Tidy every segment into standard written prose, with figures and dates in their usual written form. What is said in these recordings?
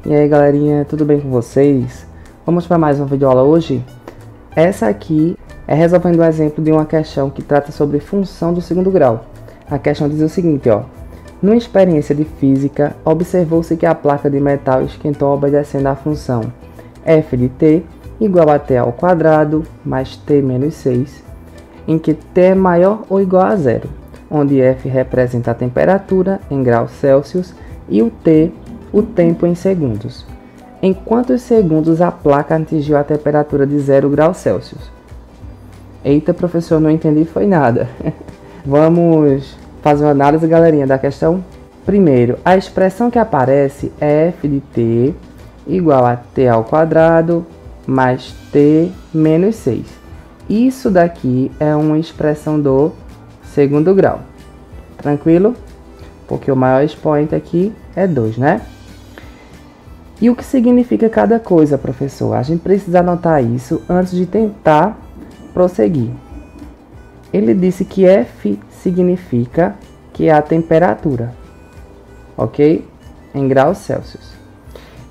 E aí galerinha, tudo bem com vocês? Vamos para mais uma videoaula hoje? Essa aqui é resolvendo o exemplo de uma questão que trata sobre função do segundo grau. A questão diz o seguinte, ó. Numa experiência de física, observou-se que a placa de metal esquentou obedecendo à função f de t igual a t ao quadrado mais t menos 6, em que t é maior ou igual a zero, onde f representa a temperatura em graus Celsius e o t o tempo em segundos. Em quantos segundos a placa atingiu a temperatura de 0 graus Celsius? Eita, professor, não entendi foi nada. Vamos fazer uma análise, galerinha, da questão. Primeiro, a expressão que aparece é f de t igual a t ao quadrado mais t menos 6. Isso daqui é uma expressão do segundo grau. Tranquilo? Porque o maior expoente aqui é 2, né? E o que significa cada coisa, professor? A gente precisa anotar isso antes de tentar prosseguir. Ele disse que F significa que é a temperatura, ok? Em graus Celsius.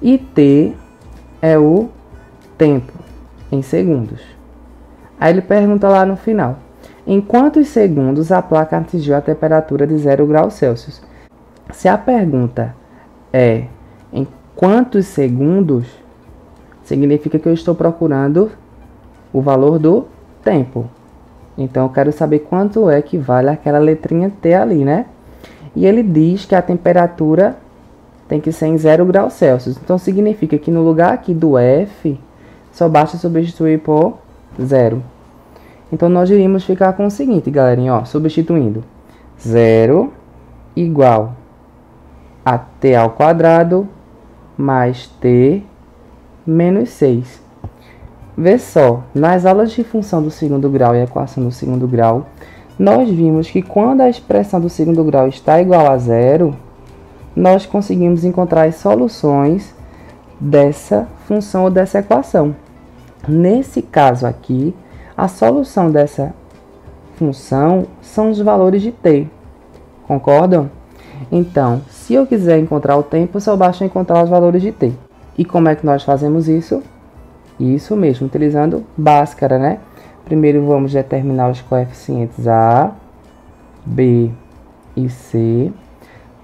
E T é o tempo, em segundos. Aí ele pergunta lá no final, em quantos segundos a placa atingiu a temperatura de 0 graus Celsius? Se a pergunta é em quantos segundos, significa que eu estou procurando o valor do tempo. Então eu quero saber quanto é que vale aquela letrinha T ali, né? E ele diz que a temperatura tem que ser em 0 graus Celsius. Então significa que no lugar aqui do F, só basta substituir por 0. Então nós iríamos ficar com o seguinte, galerinha, ó, substituindo 0 igual a t ao quadrado mais t menos 6. Vê só, nas aulas de função do segundo grau e equação do segundo grau, nós vimos que quando a expressão do segundo grau está igual a zero, nós conseguimos encontrar as soluções dessa função ou dessa equação. Nesse caso aqui, a solução dessa função são os valores de t. Concordam? Então, se eu quiser encontrar o tempo, só basta encontrar os valores de t. E como é que nós fazemos isso? Isso mesmo, utilizando Bhaskara, né? Primeiro vamos determinar os coeficientes A, B e C.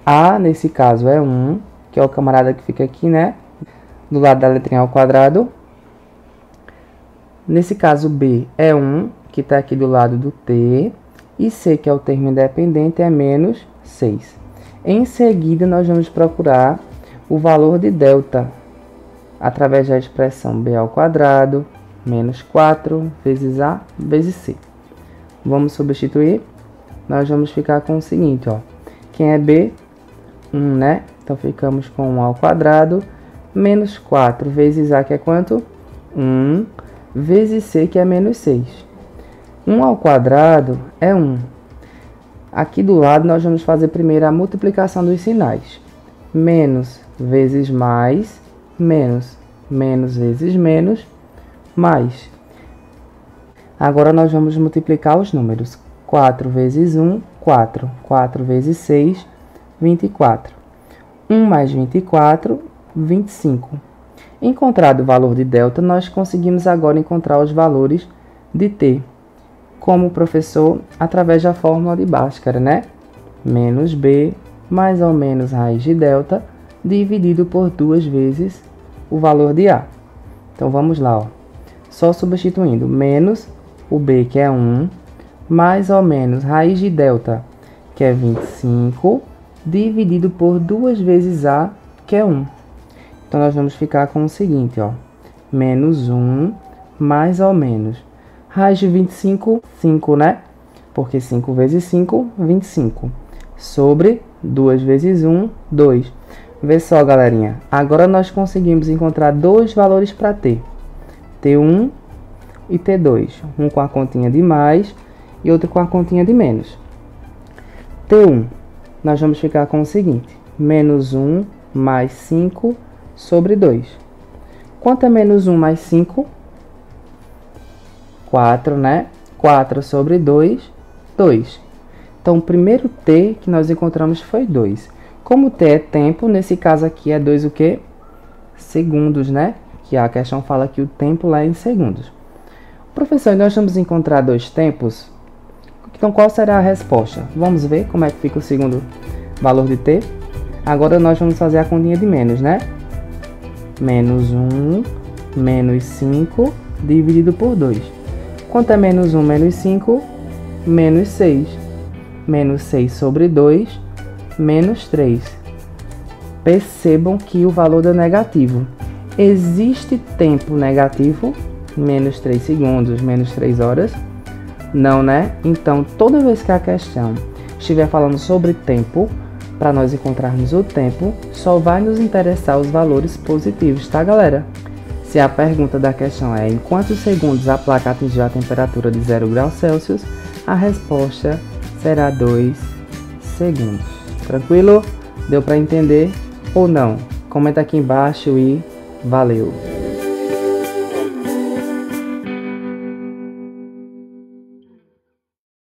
A, nesse caso, é 1, que é o camarada que fica aqui, né? Do lado da letrinha ao quadrado. Nesse caso, B é 1, que está aqui do lado do T. E C, que é o termo independente, é menos 6. Em seguida, nós vamos procurar o valor de delta através da expressão b ao quadrado menos 4 vezes a vezes c. Vamos substituir. Nós vamos ficar com o seguinte, ó. Quem é b? 1, né? Então, ficamos com 1 ao quadrado menos 4 vezes a, que é quanto? 1 vezes c, que é menos 6. 1 ao quadrado é 1. Aqui do lado, nós vamos fazer primeiro a multiplicação dos sinais. Menos vezes mais, menos, menos vezes menos, mais. Agora, nós vamos multiplicar os números. 4 vezes 1, 4. 4 vezes 6, 24. 1 mais 24, 25. Encontrado o valor de delta, nós conseguimos agora encontrar os valores de t. Como professor, através da fórmula de Bhaskara, né? Menos b mais ou menos raiz de delta dividido por 2 vezes o valor de a. Então, vamos lá, ó. Só substituindo. Menos o b, que é 1, mais ou menos raiz de delta, que é 25, dividido por 2 vezes a, que é 1. Então, nós vamos ficar com o seguinte, ó. Menos 1, mais ou menos. Raiz de 25, 5, né? Porque 5 vezes 5, 25. Sobre 2 vezes 1, 2. Vê só, galerinha. Agora nós conseguimos encontrar dois valores para t. T1 e T2. Um com a continha de mais e outro com a continha de menos. T1, nós vamos ficar com o seguinte. Menos 1 mais 5 sobre 2. Quanto é menos 1 mais 5? 4, né? 4 sobre 2, 2. Então, o primeiro t que nós encontramos foi 2. Como t é tempo, nesse caso aqui é 2 o quê? segundos, né? Que a questão fala que o tempo lá é em segundos. Professor, nós vamos encontrar dois tempos? Então, qual será a resposta? Vamos ver como é que fica o segundo valor de t? Agora nós vamos fazer a continha de menos, né? Menos 1, menos 5, dividido por 2. Quanto é menos 1 menos 5? Menos 6. Menos 6 sobre 2, menos 3. Percebam que o valor deu negativo. Existe tempo negativo? Menos 3 segundos, menos 3 horas? Não, né? Então, toda vez que a questão estiver falando sobre tempo, para nós encontrarmos o tempo, só vai nos interessar os valores positivos, tá, galera? Se a pergunta da questão é em quantos segundos a placa atingiu a temperatura de 0 graus Celsius, a resposta será 2 segundos. Tranquilo? Deu para entender ou não? Comenta aqui embaixo e valeu!